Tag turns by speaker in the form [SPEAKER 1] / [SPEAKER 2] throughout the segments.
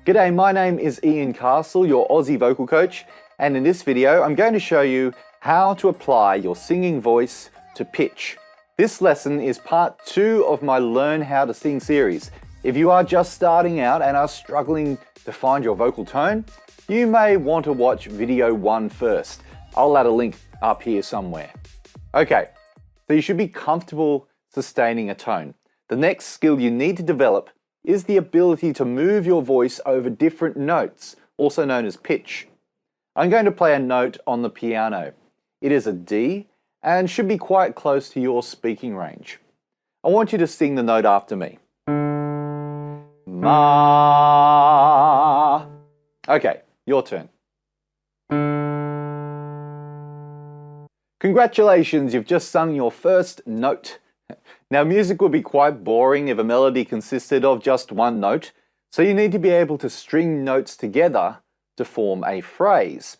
[SPEAKER 1] G'day, my name is Ian Castle, your Aussie vocal coach, and in this video I'm going to show you how to apply your singing voice to pitch. This lesson is part 2 of my Learn How to Sing series. If you are just starting out and are struggling to find your vocal tone, you may want to watch video 1 first. I'll add a link up here somewhere. Okay, so you should be comfortable sustaining a tone. The next skill you need to develop is the ability to move your voice over different notes, also known as pitch. I'm going to play a note on the piano. It is a D and should be quite close to your speaking range. I want you to sing the note after me. Ma. Okay, your turn. Congratulations, you've just sung your first note. Now, music would be quite boring if a melody consisted of just one note, so you need to be able to string notes together to form a phrase.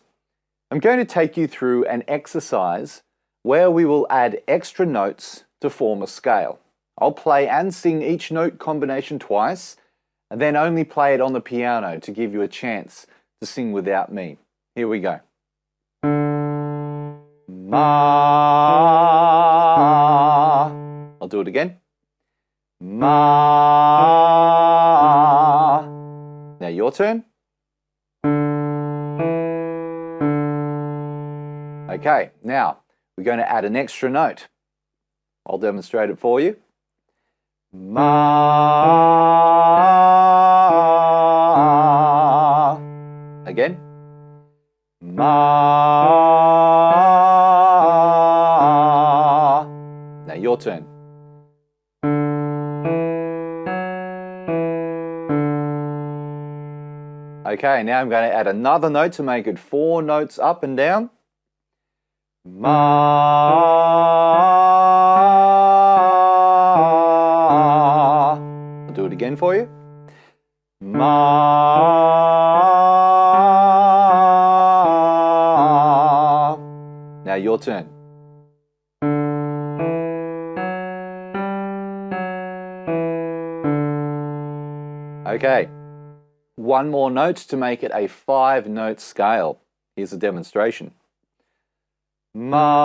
[SPEAKER 1] I'm going to take you through an exercise where we will add extra notes to form a scale. I'll play and sing each note combination twice, and then only play it on the piano to give you a chance to sing without me. Here we go. Ma. I'll do it again. Ma. Now your turn. Okay, now we're going to add an extra note. I'll demonstrate it for you. Ma. Again. Ma. Now your turn. Okay, now I'm going to add another note to make it 4 notes up and down. Ma. I'll do it again for you. Ma. Now your turn. Okay. One more note to make it a 5-note scale. Here's a demonstration. Ma.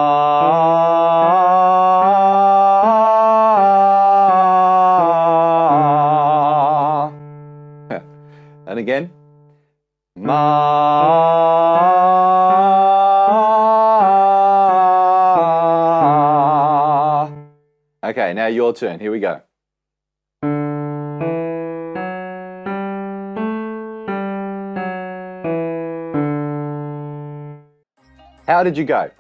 [SPEAKER 1] And again. Ma. Okay, now your turn. Here we go. How did you go?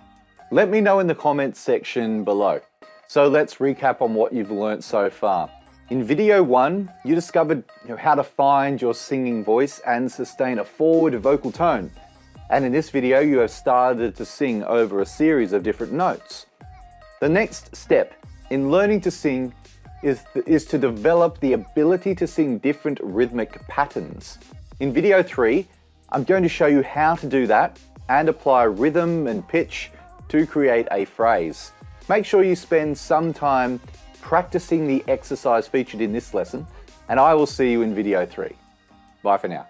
[SPEAKER 1] Let me know in the comments section below. So let's recap on what you've learnt so far. In video 1, you discovered how to find your singing voice and sustain a forward vocal tone. And in this video, you have started to sing over a series of different notes. The next step in learning to sing is to develop the ability to sing different rhythmic patterns. In video 3, I'm going to show you how to do that and apply rhythm and pitch to create a phrase. Make sure you spend some time practicing the exercise featured in this lesson, and I will see you in video 3. Bye for now.